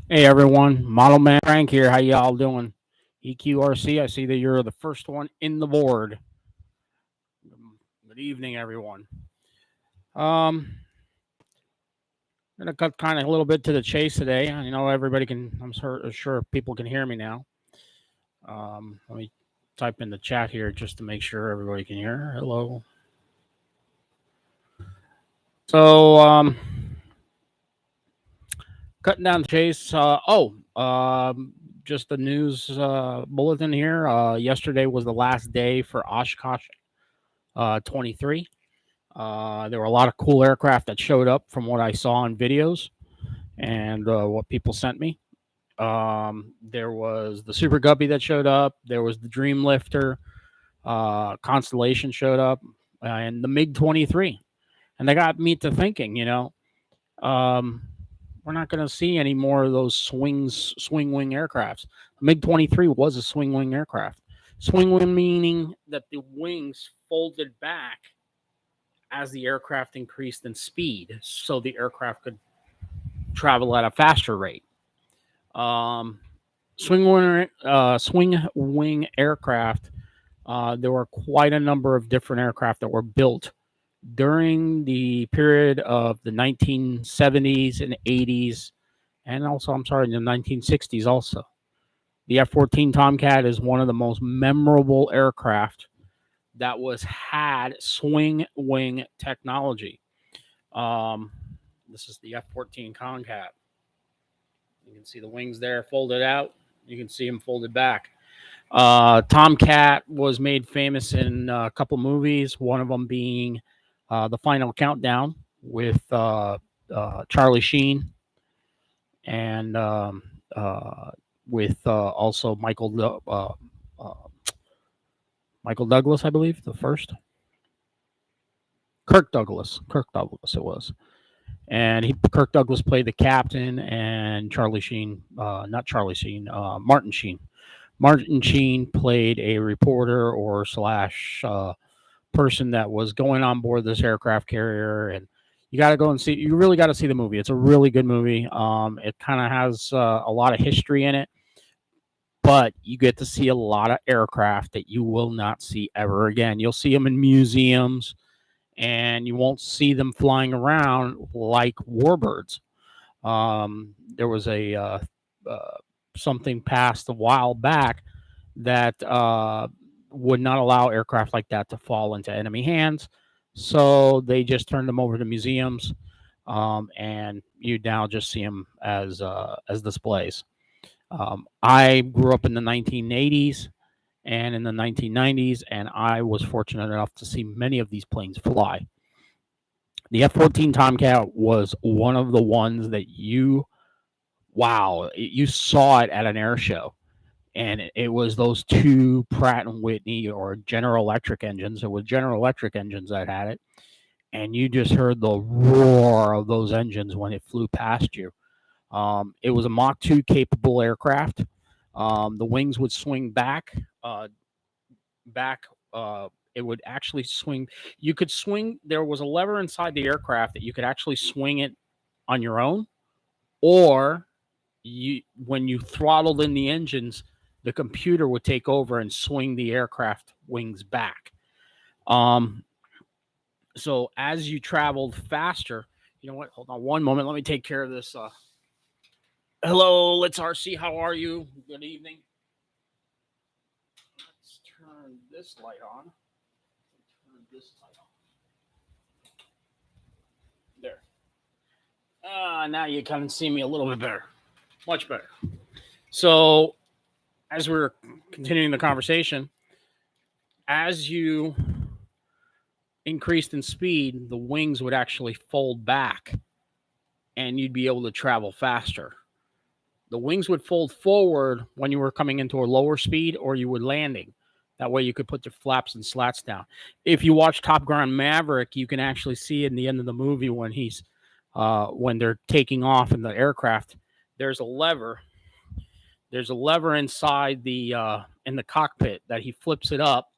Hey everyone, Model Man Frank here. How y'all doing? EQRC, I see that you're the first one in the board. Good evening, everyone. I'm gonna cut kind of a little bit to the chase today. I know everybody can. I'm sure people can hear me now. Let me type in the chat here just to make sure everybody can hear. Hello. So, cutting down the chase. Just the news bulletin here. Yesterday was the last day for Oshkosh 23. There were a lot of cool aircraft that showed up from what I saw in videos and what people sent me. There was the Super Guppy that showed up. There was the Dream Lifter. Constellation showed up, and the MiG 23. And they got me to thinking, um, we're not going to see any more of those swing wing aircrafts. The MiG 23 was a swing wing aircraft. Swing wing meaning that the wings folded back as the aircraft increased in speed, so the aircraft could travel at a faster rate. Um, swing wing aircraft. There were quite a number of different aircraft that were built during the period of the 1970s and 80s, and also, I'm sorry, in the 1960s also. The F-14 Tomcat is one of the most memorable aircraft that was had swing wing technology. Um, this is the F-14 Tomcat. You can see the wings there folded out. You can see them folded back. Tomcat was made famous in a couple movies, one of them being The Final Countdown with Charlie Sheen and with also Michael Douglas, I believe, the first. Kirk Douglas it was. And Kirk Douglas played the captain, and Charlie Sheen, not Charlie Sheen, Martin Sheen. Martin Sheen played a reporter or slash person that was going on board this aircraft carrier, and you got to go and see. You really got to see the movie. It's a really good movie. It kind of has a lot of history in it, but you get to see a lot of aircraft that you will not see ever again. You'll see them in museums, and you won't see them flying around like warbirds. There was a something passed a while back that would not allow aircraft like that to fall into enemy hands. So they just turned them over to museums, and you now just see them as displays. I grew up in the 1980s and in the 1990s, and I was fortunate enough to see many of these planes fly. The F-14 Tomcat was one of the ones that you saw it at an air show, and it was those two Pratt and Whitney or General Electric engines. It was General Electric engines that had it, and you just heard the roar of those engines when it flew past you. It was a Mach 2 capable aircraft. The wings would swing back. It would actually swing. You could swing. There was a lever inside the aircraft that you could actually swing it on your own, or when you throttled in the engines, the computer would take over and swing the aircraft wings back. Um, so as you traveled faster, you know what? Hold on one moment. Let me take care of this. Hello, let's RC. How are you? Good evening. Let's turn this light on. Turn this light on. There. Now you kind of see me a little bit better. Much better. So as we're continuing the conversation, as you increased in speed, the wings would actually fold back and you'd be able to travel faster. The wings would fold forward when you were coming into a lower speed or you were landing. That way you could put your flaps and slats down. If you watch Top Gun Maverick, you can actually see in the end of the movie when they're taking off in the aircraft, there's a lever. There's a lever inside the in the cockpit that he flips it up,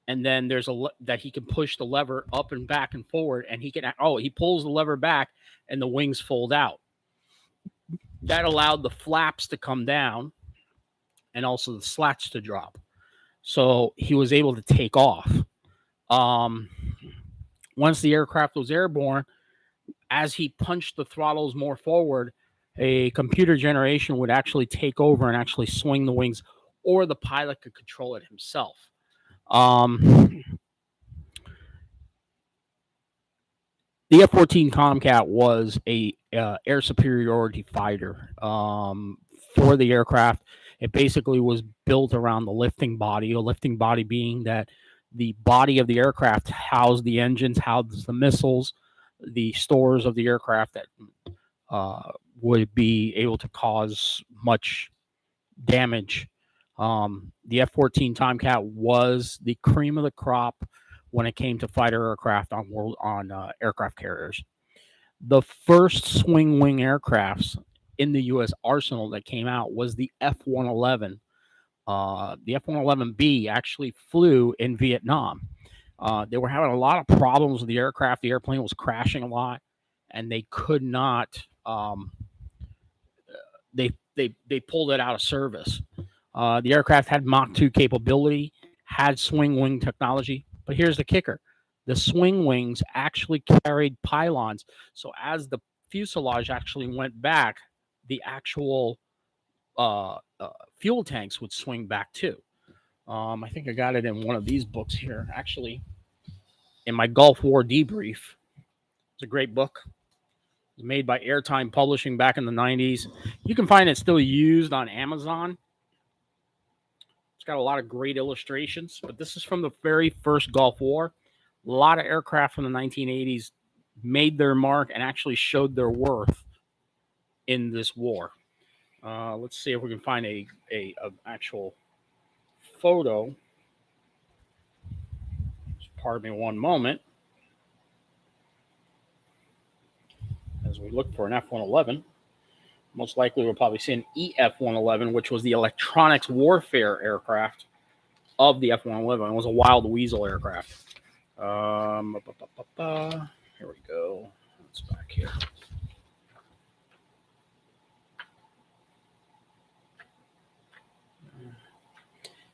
and then there's that he can push the lever up and back and forward, and he pulls the lever back, and the wings fold out. That allowed the flaps to come down and also the slats to drop. So he was able to take off. Um, Once the aircraft was airborne, as he punched the throttles more forward, a computer generation would actually take over and actually swing the wings, or the pilot could control it himself. Um, the F-14 Tomcat was a air superiority fighter for the aircraft. It basically was built around the lifting body. A lifting body being that the body of the aircraft housed the engines, housed the missiles, the stores of the aircraft that uh, would be able to cause much damage. The F-14 Tomcat was the cream of the crop when it came to fighter aircraft on aircraft carriers. The first swing wing aircrafts in the U.S. arsenal that came out was the F-111. The F-111B actually flew in Vietnam. They were having a lot of problems with the aircraft. The airplane was crashing a lot, and they could not. They pulled it out of service. The aircraft had Mach 2 capability, had swing wing technology, but here's the kicker: the swing wings actually carried pylons. So as the fuselage actually went back, the actual fuel tanks would swing back too. I think I got it in one of these books here, actually, in my Gulf War debrief. It's a great book. It was made by Airtime Publishing back in the 90s. You can find it still used on Amazon. It's got a lot of great illustrations, but this is from the very first Gulf War. A lot of aircraft from the 1980s made their mark and actually showed their worth in this war. Let's see if we can find a actual photo. Pardon me one moment. As we look for an F-111, most likely we'll probably see an EF-111, which was the electronics warfare aircraft of the F-111. It was a Wild Weasel aircraft. Here we go. It's back here.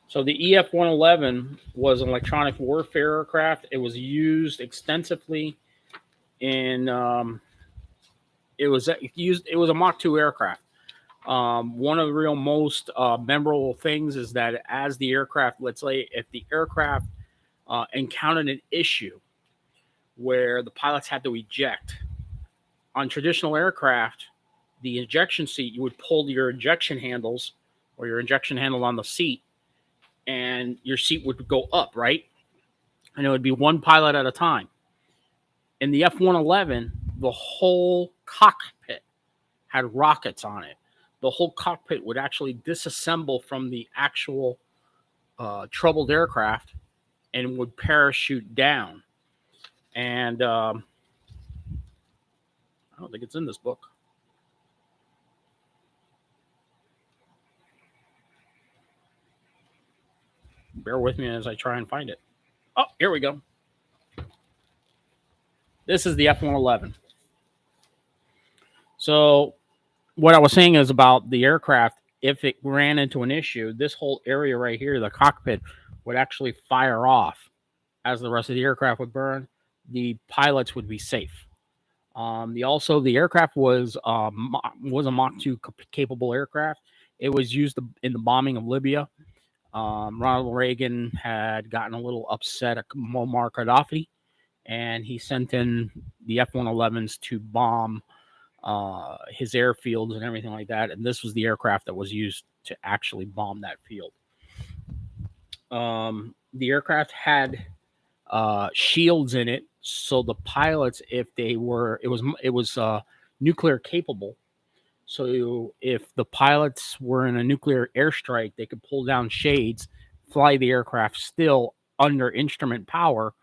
So the EF-111 was an electronic warfare aircraft. It was used extensively in. It was a Mach 2 aircraft. One of the real most memorable things is that as the aircraft, let's say, if the aircraft encountered an issue where the pilots had to eject, on traditional aircraft, the ejection seat, you would pull your ejection handles or your ejection handle on the seat, and your seat would go up, right? And it would be one pilot at a time. In the F-111, the whole cockpit had rockets on it. The whole cockpit would actually disassemble from the actual troubled aircraft and would parachute down. And I don't think it's in this book. Bear with me as I try and find it. Oh, here we go. This is the F-111. So what I was saying is about the aircraft, if it ran into an issue, this whole area right here, the cockpit, would actually fire off as the rest of the aircraft would burn. The pilots would be safe. The aircraft was a Mach 2 capable aircraft. It was used in the bombing of Libya. Ronald Reagan had gotten a little upset at Muammar Gaddafi, and he sent in the F-111s to bomb his airfields and everything like that. And this was the aircraft that was used to actually bomb that field. The aircraft had shields in it, so the pilots, if they were, it was nuclear capable. So if the pilots were in a nuclear airstrike, they could pull down shades, fly the aircraft still under instrument power,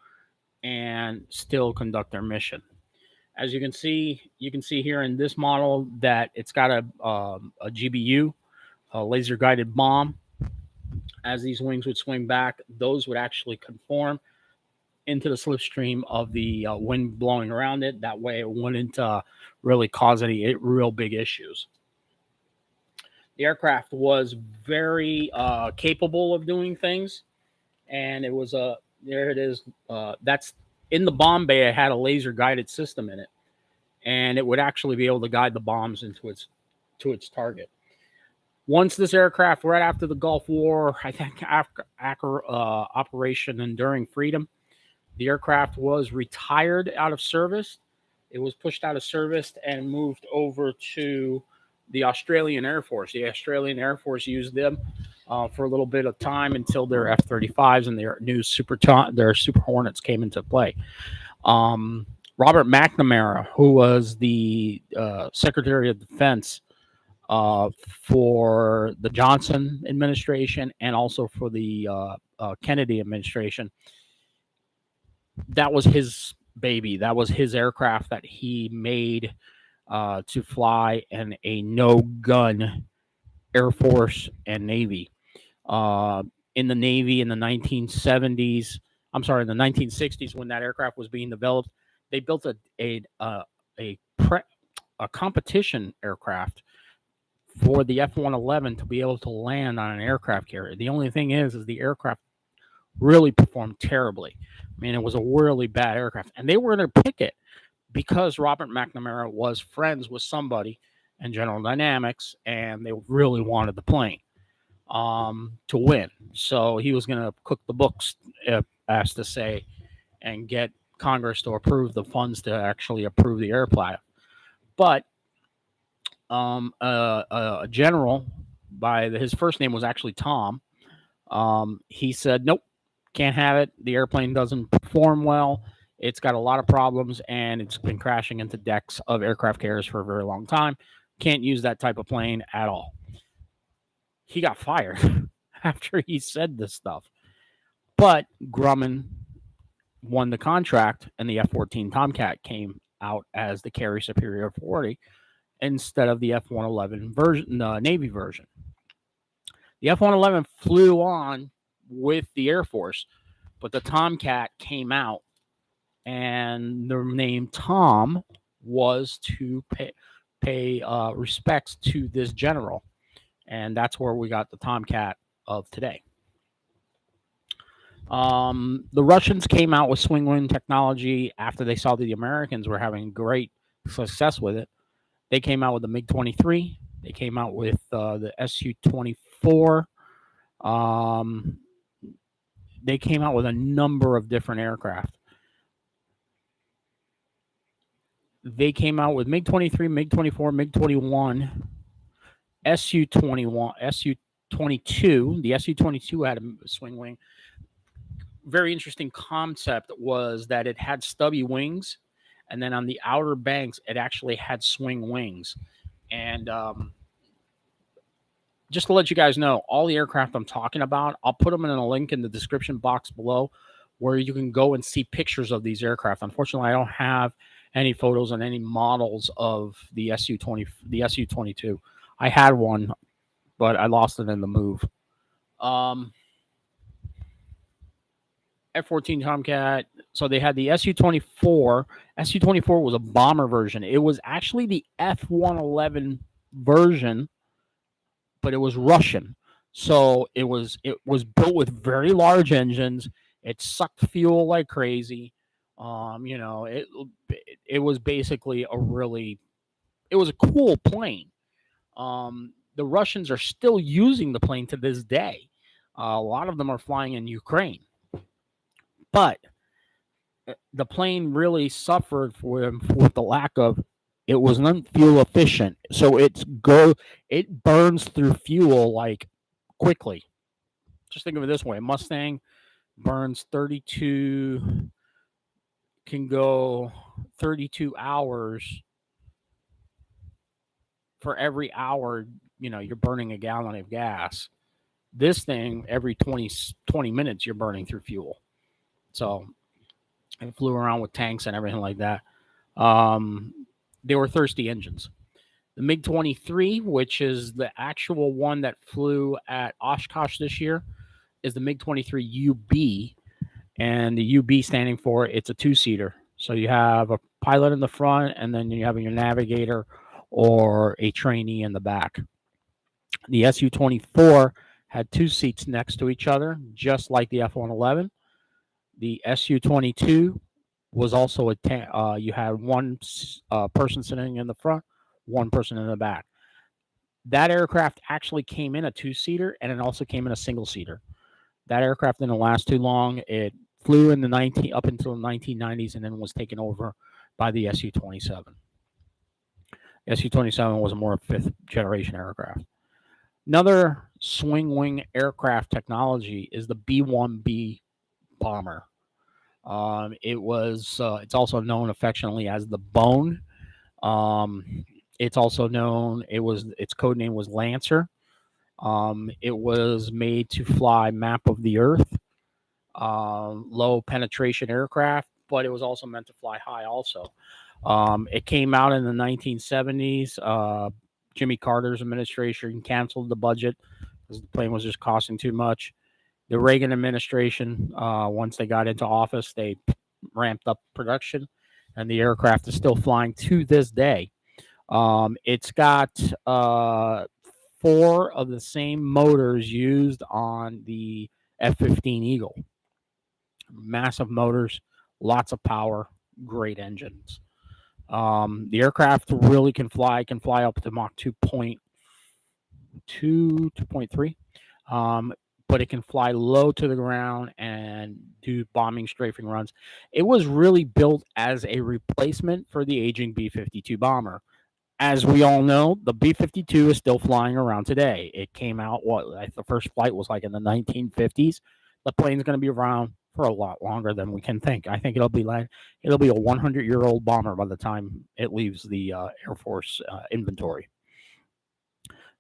and still conduct their mission. As you can see here in this model that it's got a GBU, a laser guided bomb. As these wings would swing back, those would actually conform into the slipstream of the wind blowing around it. That way it wouldn't really cause any real big issues. The aircraft was very capable of doing things, and it was a there it is. That's in the bomb bay. It had a laser guided system in it, and it would actually be able to guide the bombs into its target. Once this aircraft, right after the Gulf War, I think after Operation Enduring Freedom, the aircraft was retired out of service. It was pushed out of service and moved over to the Australian Air Force. The Australian Air Force used them for a little bit of time until their F-35s and their Super Hornets came into play. Robert McNamara, who was the Secretary of Defense for the Johnson administration and also for the Kennedy administration, that was his baby. That was his aircraft that he made to fly in a no-gun Air Force and Navy. In the Navy in the 1970s, I'm sorry, in the 1960s, when that aircraft was being developed, they built a competition aircraft for the F-111 to be able to land on an aircraft carrier. The only thing is the aircraft really performed terribly. I mean, it was a really bad aircraft, and they were going to pick it because Robert McNamara was friends with somebody in General Dynamics, and they really wanted the plane to win. So he was going to cook the books, as to say, and get Congress to approve the funds to actually approve the airplane. But a general his first name was actually Tom. He said, nope, can't have it. The airplane doesn't perform well. It's got a lot of problems, and it's been crashing into decks of aircraft carriers for a very long time. Can't use that type of plane at all. He got fired after he said this stuff. But Grumman won the contract, and the F-14 Tomcat came out as the carrier superior 40 instead of the F-111 version, the Navy version. The F-111 flew on with the Air Force, but the Tomcat came out, and the name Tom was to pay respects to this general, and that's where we got the Tomcat of today. The Russians came out with swing wing technology after they saw that the Americans were having great success with it. They came out with the MiG-23. They came out with the Su-24. They came out with a number of different aircraft. They came out with MiG-23, MiG-24, MiG-21, Su-21, Su-22. The Su-22 had a swing wing. Very interesting concept was that it had stubby wings, and then on the outer banks, it actually had swing wings. And just to let you guys know, all the aircraft I'm talking about, I'll put them in a link in the description box below where you can go and see pictures of these aircraft. Unfortunately, I don't have any photos and any models of the Su-22. I had one, but I lost it in the move. F-14 Tomcat. So they had the Su-24. Su-24 was a bomber version. It was actually the F-111 version, but it was Russian. So it was built with very large engines. It sucked fuel like crazy. It was basically it was a cool plane. The Russians are still using the plane to this day. A lot of them are flying in Ukraine. But the plane really suffered with the lack of, it was not fuel efficient. So it burns through fuel like quickly. Just think of it this way. A Mustang burns 32, can go 32 hours. For every hour, you're burning a gallon of gas. This thing, every 20 minutes, you're burning through fuel. So it flew around with tanks and everything like that. They were thirsty engines. The MiG-23, which is the actual one that flew at Oshkosh this year, is the MiG-23 UB, and the UB standing for, it's a two-seater. So you have a pilot in the front, and then you have your navigator or a trainee in the back. The Su-24 had two seats next to each other, just like the F-111. The Su-22 was also you had one person sitting in the front, one person in the back. That aircraft actually came in a two-seater, and it also came in a single-seater. That aircraft didn't last too long. It flew in the 19 up until the 1990s, and then was taken over by the Su-27. Su-27 was a more fifth generation aircraft. Another swing wing aircraft technology is the B-1B bomber. It's also known affectionately as the Bone. It's also known. Its code name was Lancer. It was made to fly map of the Earth, low penetration aircraft, but it was also meant to fly high. Also, it came out in the 1970s. Jimmy Carter's administration canceled the budget because the plane was just costing too much. The Reagan administration, once they got into office, they ramped up production, and the aircraft is still flying to this day. It's got four of the same motors used on the F-15 Eagle. Massive motors, lots of power, great engines. The aircraft really can fly. It can fly up to Mach 2.2, 2.3. But it can fly low to the ground and do bombing strafing runs. It was really built as a replacement for the aging B-52 bomber. As we all know, the B-52 is still flying around today. It came out, the first flight was like in the 1950s. The plane's going to be around for a lot longer than we can think. I think it'll be a 100-year-old bomber by the time it leaves the Air Force inventory.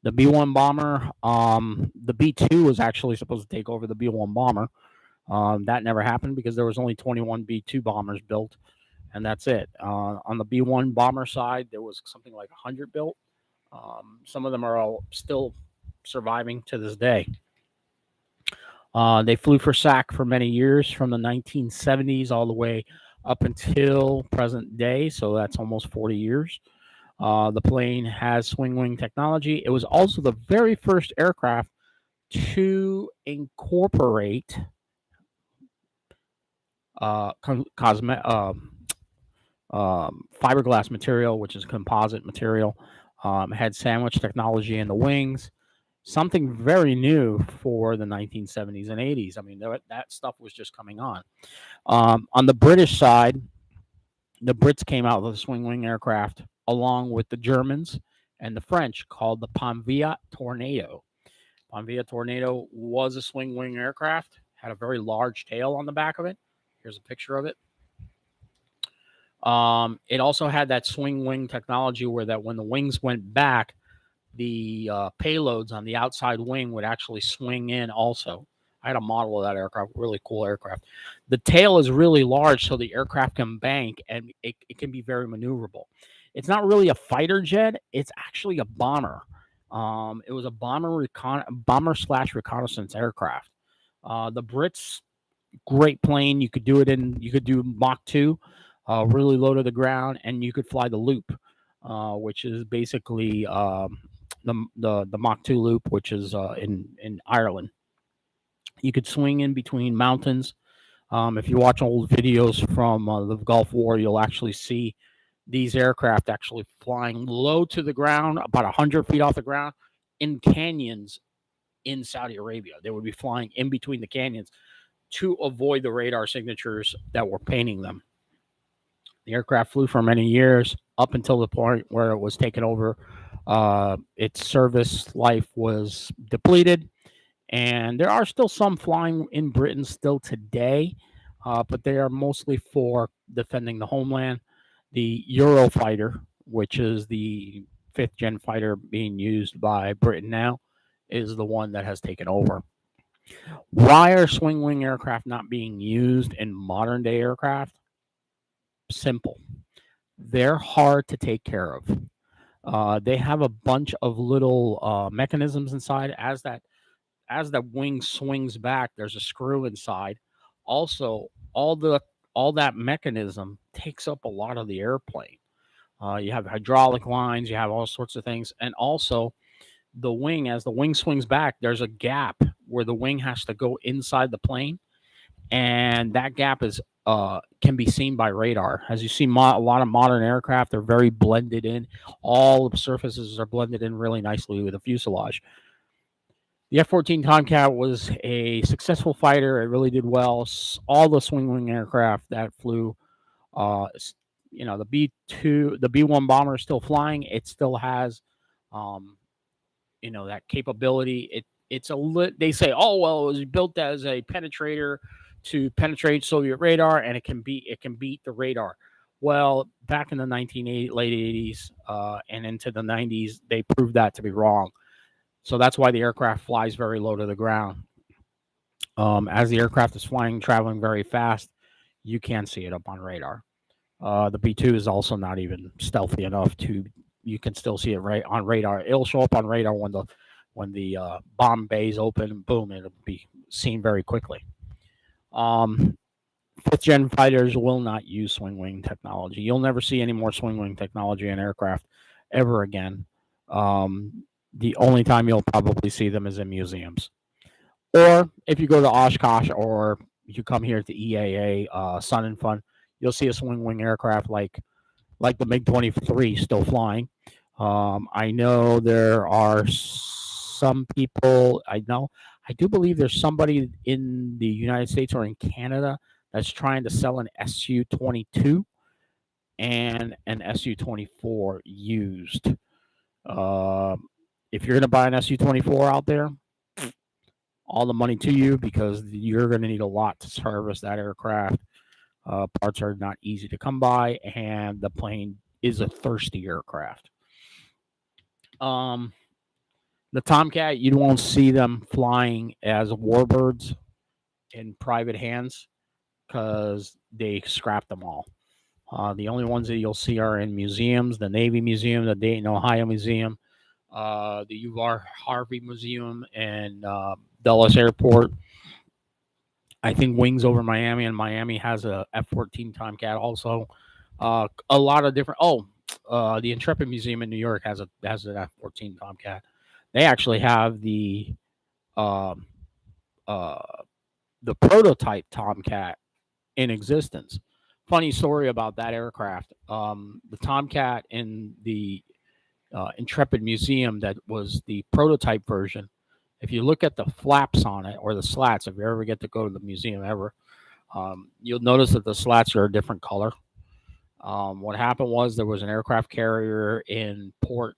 The B-1 bomber, the B-2 was actually supposed to take over the B-1 bomber. That never happened because there was only 21 B-2 bombers built, and that's it. On the B-1 bomber side, there was something like 100 built. Some of them are all still surviving to this day. They flew for SAC for many years, from the 1970s all the way up until present day, so that's almost 40 years. The plane has swing wing technology. It was also the very first aircraft to incorporate fiberglass material, which is composite material. Had sandwich technology in the wings, something very new for the 1970s and 80s. I mean, that stuff was just coming on. On the British side, the Brits came out with a swing wing aircraft along with the Germans and the French, called the Panvia Tornado. Panvia Tornado was a swing wing aircraft, had a very large tail on the back of it. Here's a picture of it. It also had that swing wing technology where that when the wings went back, the payloads on the outside wing would actually swing in also. I had a model of that aircraft, really cool aircraft. The tail is really large, so the aircraft can bank, and it can be very maneuverable. It's not really a fighter jet. It's actually a bomber. It was a bomber slash reconnaissance aircraft. The Brits, great plane. You could do Mach 2, really low to the ground, and you could fly the loop, which is basically the Mach 2 loop, which is in Ireland. You could swing in between mountains. If you watch old videos from the Gulf War, you'll actually see these aircraft actually flying low to the ground, about 100 feet off the ground, in canyons in Saudi Arabia. They would be flying in between the canyons to avoid the radar signatures that were painting them. The aircraft flew for many years, up until the point where it was taken over. Its service life was depleted, and there are still some flying in Britain still today, but they are mostly for defending the homeland. The Eurofighter, which is the fifth gen fighter being used by Britain now, is the one that has taken over. Why are swing wing aircraft not being used in modern day aircraft? Simple. They're hard to take care of. They have a bunch of little mechanisms inside. As the wing swings back, there's a screw inside. Also, all that mechanism takes up a lot of the airplane. You have hydraulic lines, you have all sorts of things, and also the wing, as the wing swings back, there's a gap where the wing has to go inside the plane, and that gap is can be seen by radar. As you see, a lot of modern aircraft, they're very blended in. All the surfaces are blended in really nicely with the fuselage. The F-14 Tomcat was a successful fighter. It really did well. All the swing wing aircraft that flew, uh, the B2, the B1 bomber is still flying. It still has, um, that capability. They say, oh well, it was built as a penetrator to penetrate Soviet radar, and it can beat the radar. Well, back in the late 80s and into the 90s, they proved that to be wrong. So that's why the aircraft flies very low to the ground. As the aircraft is flying, traveling very fast, you can see it up on radar. The B2 is also not even stealthy enough to. You can still see it right on radar. It'll show up on radar when the bomb bay's open. Boom! It'll be seen very quickly. Um, Fifth gen fighters will not use swing wing technology. You'll never see any more swing wing technology in aircraft ever again. The only time you'll probably see them is in museums, or if you go to Oshkosh, or you come here to EAA Sun and Fun, you'll see a swing wing aircraft like the MiG 23 still flying. I know there are some people. I do believe there's somebody in the United States or in Canada that's trying to sell an Su-22 and an Su-24 used. Um, if you're going to buy an Su-24 out there, all the money to you, because you're going to need a lot to service that aircraft. Parts are not easy to come by, and the plane is a thirsty aircraft. Um, the Tomcat, you won't see them flying as warbirds in private hands because they scrap them all. The only ones that you'll see are in museums: the Navy Museum, the Dayton, Ohio Museum, the U.R. Harvey Museum, and Dulles Airport. I think Wings Over Miami, and Miami has a F-14 Tomcat also. A lot of different. The Intrepid Museum in New York has an F-14 Tomcat. They actually have um, uh, the prototype Tomcat in existence. Funny story about that aircraft. The Tomcat in the Intrepid Museum, that was the prototype version. If you look at the flaps on it, or the slats, if you ever get to go to the museum ever, you'll notice that the slats are a different color. What happened was there was an aircraft carrier in port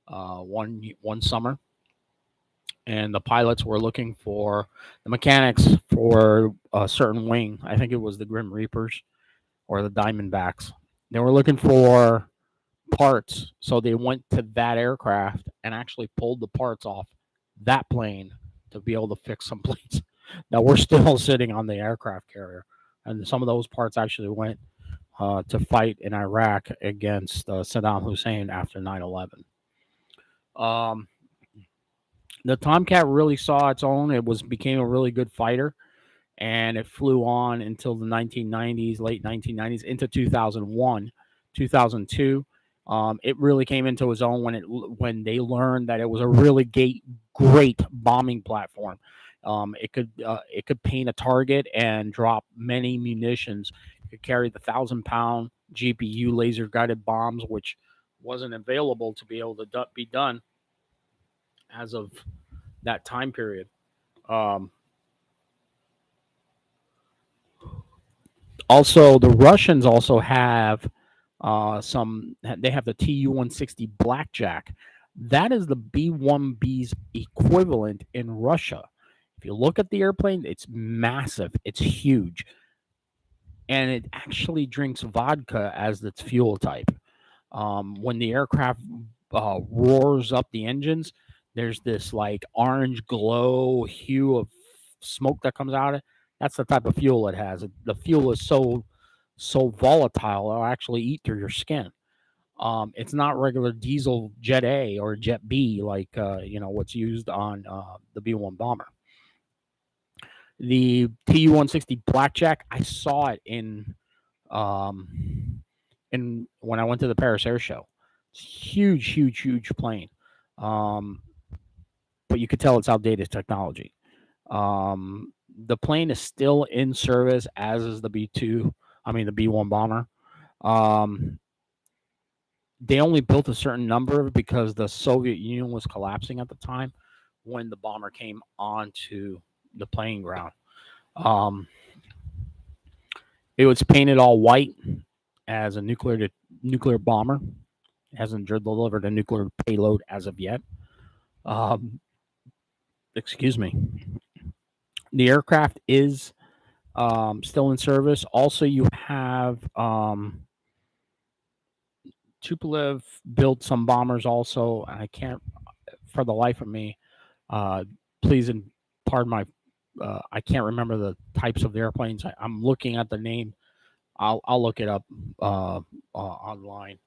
one summer, and the pilots were looking for the mechanics for a certain wing. I think it was the Grim Reapers or the Diamondbacks. They were looking for parts, so they went to that aircraft and actually pulled the parts off that plane to be able to fix some planes that were still sitting on the aircraft carrier. And some of those parts actually went to fight in Iraq against Saddam Hussein after 9/11. Um, the Tomcat really saw its own. Became a really good fighter, and it flew on until the 1990s, late 1990s, into 2001, 2002. It really came into its own when they learned that it was a really great bombing platform. It could paint a target and drop many munitions. It could carry the 1,000-pound GPU laser guided bombs, which wasn't available to be able to be done as of that time period. Um, Also, the Russians also have some. They have the Tu-160 Blackjack. That is the B-1B's equivalent in Russia. If you look at the airplane, it's massive. It's huge, and it actually drinks vodka as its fuel type. When the aircraft roars up the engines, there's this like orange glow hue of smoke that comes out of it. That's the type of fuel it has. The fuel is so volatile, it'll actually eat through your skin. It's not regular diesel Jet A or Jet B like what's used on the B-1 bomber. The Tu-160 Blackjack, I saw it um, in when I went to the Paris Air Show. It's huge, huge, huge plane. Um, but you could tell it's outdated technology. The plane is still in service, as is the B2. I mean, the B1 bomber. Um, they only built a certain number because the Soviet Union was collapsing at the time when the bomber came onto the playing ground. Um, it was painted all white as a nuclear bomber. It hasn't delivered a nuclear payload as of yet. Um, excuse me. The aircraft is still in service. Also, you have Tupolev built some bombers. Also, I can't for the life of me. Uh, please and pardon my. I can't remember the types of airplanes. I'm looking at the name. I'll look it up online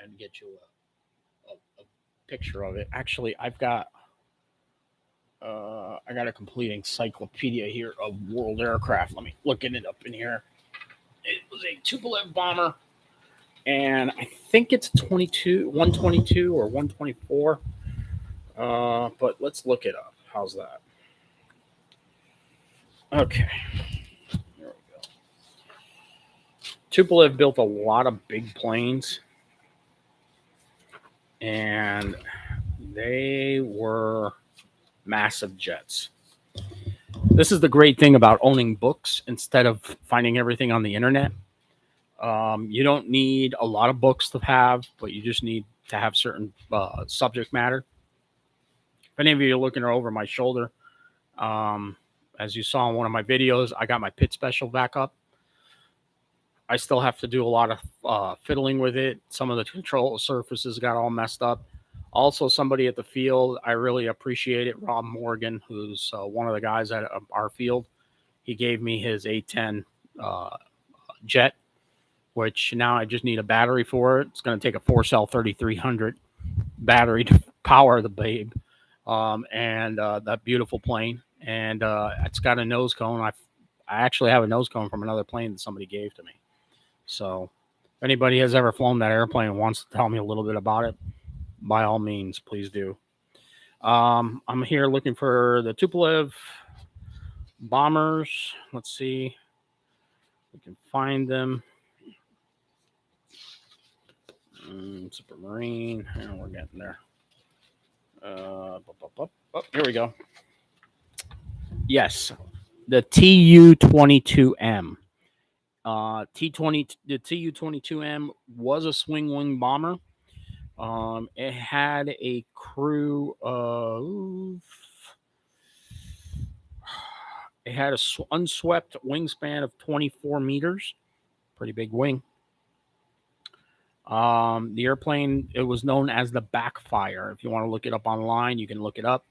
and get you a picture of it. Actually, I got a complete encyclopedia here of world aircraft. Let me look it up in here. It was a Tupolev bomber, and I think it's 122 or 124. But let's look it up. How's that? Okay, here we go. Tupolev built a lot of big planes, and they were massive jets. This is the great thing about owning books instead of finding everything on the internet. You don't need a lot of books to have, but you just need to have certain subject matter. If any of you are looking over my shoulder, as you saw in one of my videos, I got my pit special back up. I still have to do a lot of fiddling with it. Some of the control surfaces got all messed up. Also, somebody at the field, I really appreciate it. Rob Morgan, who's one of the guys at our field, he gave me his A10 jet, which now I just need a battery for it. It's going to take a 4-cell 3300 battery to power the babe, and that beautiful plane. And it's got a nose cone. I actually have a nose cone from another plane that somebody gave to me. So if anybody has ever flown that airplane and wants to tell me a little bit about it, by all means, please do. I'm here looking for the Tupolev bombers. Let's see if we can find them. Supermarine. And we're getting there. Oh, here we go. Yes, the Tu-22M. The Tu-22M was a swing wing bomber. It had a crew of. It had a unswept wingspan of 24 meters. Pretty big wing. The airplane, it was known as the Backfire. If you want to look it up online, you can look it up.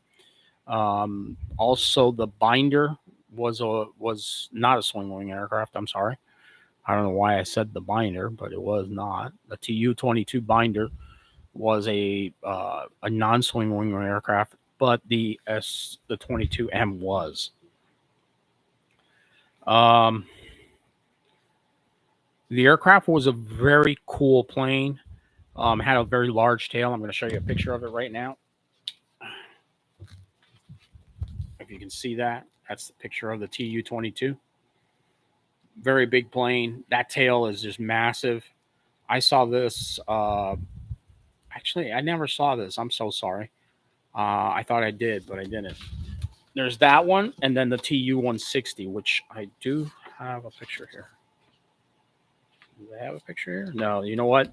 Also, the binder was not a swing wing aircraft. I'm sorry. I don't know why I said the binder, but it was not. The Tu-22 binder was a non-swing wing aircraft, but the 22M was. The aircraft was a very cool plane. Had a very large tail. I'm going to show you a picture of it right now. If you can see that, that's the picture of the Tu-22. Very big plane. That tail is just massive. I saw this. Actually, I never saw this. I'm so sorry. I thought I did, but I didn't. There's that one, and then the Tu-160, which I do have a picture here. Do they have a picture here? No. You know what?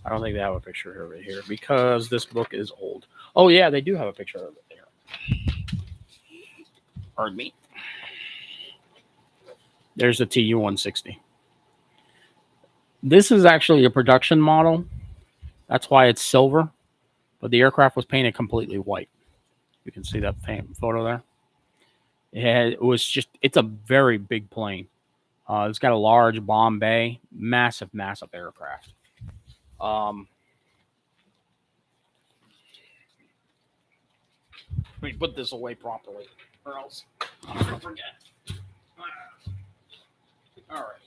I don't think they have a picture over here because this book is old. Oh, yeah, they do have a picture of it there. Pardon me. There's the Tu-160. This is actually a production model. That's why it's silver. But the aircraft was painted completely white. You can see that photo there. It's a very big plane. It's got a large bomb bay. Massive, massive aircraft. Let me put this away properly, or else I'm going to forget. All right.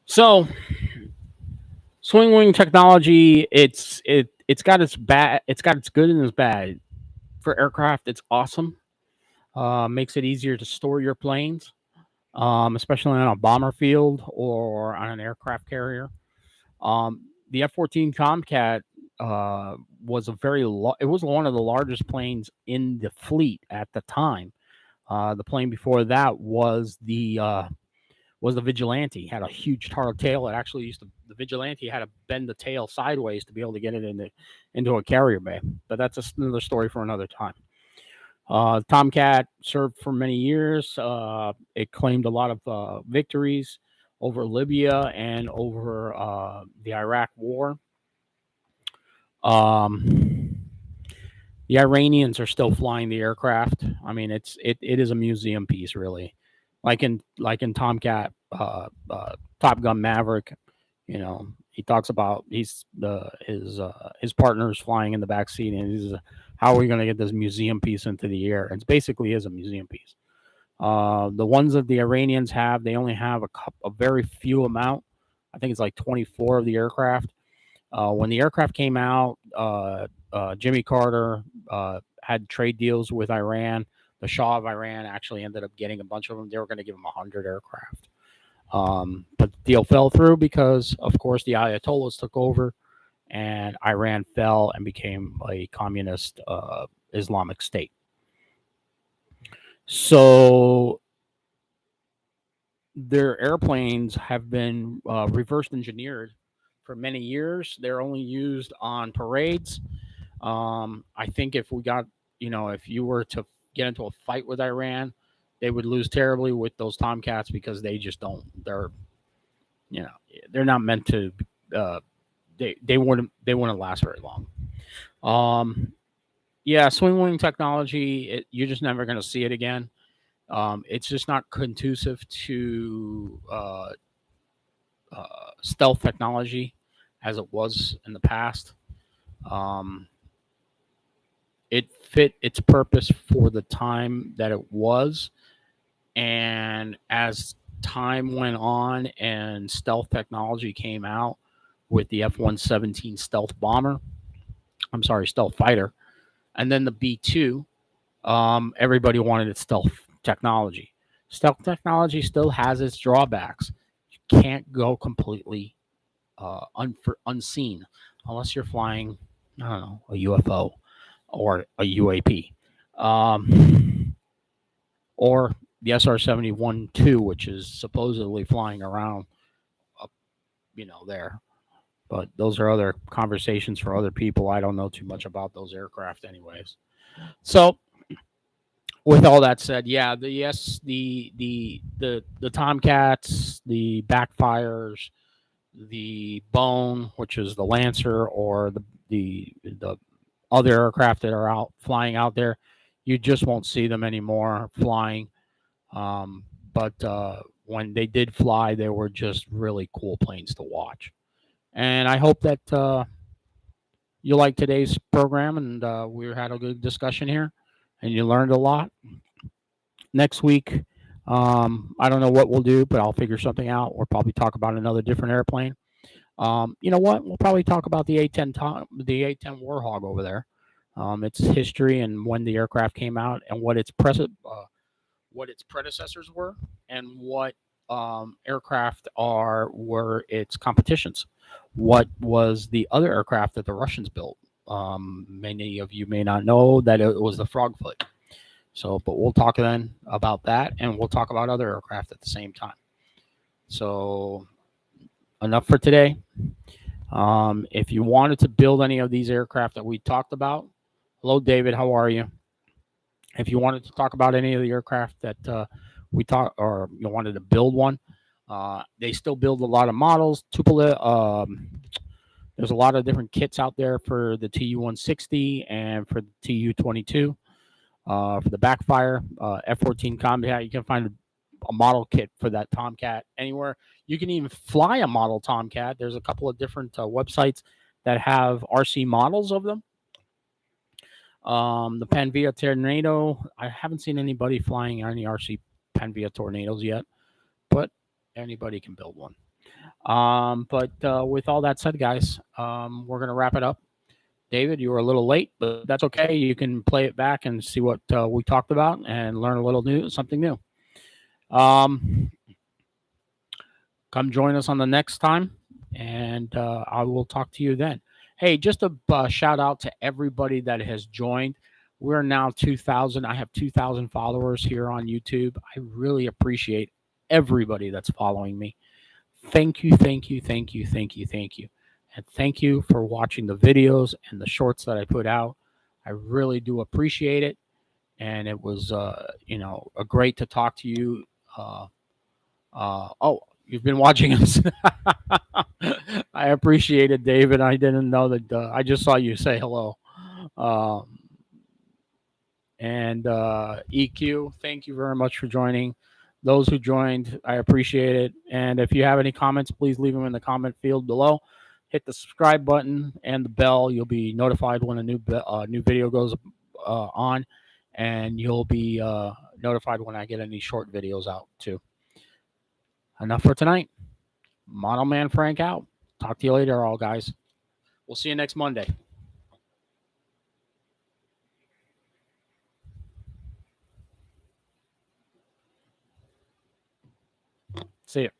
So, swing wing technology, it's got its bad, it's got its good and its bad. for aircraft. It's awesome. Makes it easier to store your planes, especially on a bomber field or on an aircraft carrier. The F-14 Tomcat was it was one of the largest planes in the fleet at the time. The plane before that was the Vigilante. Had a huge turtle tail. It actually the Vigilante had to bend the tail sideways to be able to get it into a carrier bay. But that's another story for another time. Tomcat served for many years. It claimed a lot of victories over Libya and over the Iraq War. The Iranians are still flying the aircraft. I mean, it is a museum piece, really, like in Tomcat, Top Gun Maverick. He talks about his partner's flying in the back seat, and he's how are we going to get this museum piece into the air? It basically is a museum piece. The ones that the Iranians have, they only have a very few amount. I think it's like 24 of the aircraft. When the aircraft came out, Jimmy Carter had trade deals with Iran. The Shah of Iran actually ended up getting a bunch of them. They were going to give him 100 aircraft. But the deal fell through because, of course, the Ayatollahs took over and Iran fell and became a communist Islamic state. So their airplanes have been reverse engineered for many years. They're only used on parades. I think if you were to get into a fight with Iran, they would lose terribly with those Tomcats because they just don't. They're not meant to. They wouldn't last very long. Yeah, swing wing technology. You're just never going to see it again. It's just not conducive to stealth technology as it was in the past. It fit its purpose for the time that it was, and as time went on and stealth technology came out with the F-117 stealth bomber, stealth fighter, and then the B-2, everybody wanted its stealth technology. Stealth technology still has its drawbacks. You can't go completely unseen unless you're flying, I don't know, a UFO or a UAP, or the SR-71-2, which is supposedly flying around up, there. But those are other conversations for other people. I don't know too much about those aircraft, anyways. So, with all that said, yeah, the Tomcats, the Backfires, the Bone, which is the Lancer, or the other aircraft that are flying out there, you just won't see them anymore flying. But when they did fly, they were just really cool planes to watch. And I hope that you like today's program, and we had a good discussion here, and you learned a lot. Next week, I don't know what we'll do, but I'll figure something out. We'll probably talk about another different airplane. You know what? We'll probably talk about the A-10 Warhog over there. Its history and when the aircraft came out, and what its predecessors were, and what aircraft were its competitions. What was the other aircraft that the Russians built? Many of you may not know that it was the Frogfoot. So, but we'll talk then about that, and we'll talk about other aircraft at the same time. So, enough for today. If you wanted to build any of these aircraft that we talked about, hello, David, how are you? If you wanted to talk about any of the aircraft that we talked, or you wanted to build one, they still build a lot of models. Tupolev, there's a lot of different kits out there for the Tu-160 and for the Tu-22. For the Backfire, F-14 Combat, you can find a model kit for that Tomcat anywhere. You can even fly a model Tomcat. There's a couple of different websites that have RC models of them. The Panvia Tornado, I haven't seen anybody flying any RC Panvia Tornadoes yet, but anybody can build one. But with all that said, guys, we're going to wrap it up. David, you were a little late, but that's okay. You can play it back and see what we talked about and learn a little new, something new. Um, Come join us on the next time, and I will talk to you then. Hey, just a shout out to everybody that has joined. We're now 2,000. I have 2,000 followers here on YouTube. I really appreciate everybody that's following me. Thank you, thank you, thank you, thank you, thank you. And thank you for watching the videos and the shorts that I put out. I really do appreciate it. And it was, great to talk to you. Oh, you've been watching us. I appreciate it, David. I didn't know that. I just saw you say hello. Um, and EQ, thank you very much for joining. Those who joined, I appreciate it. And if you have any comments, please leave them in the comment field below. Hit the subscribe button and the bell. You'll be notified when a new video goes on, and you'll be notified when I get any short videos out too. Enough for tonight. Mono Man Frank out. Talk to you later, all guys. We'll see you next Monday. See you.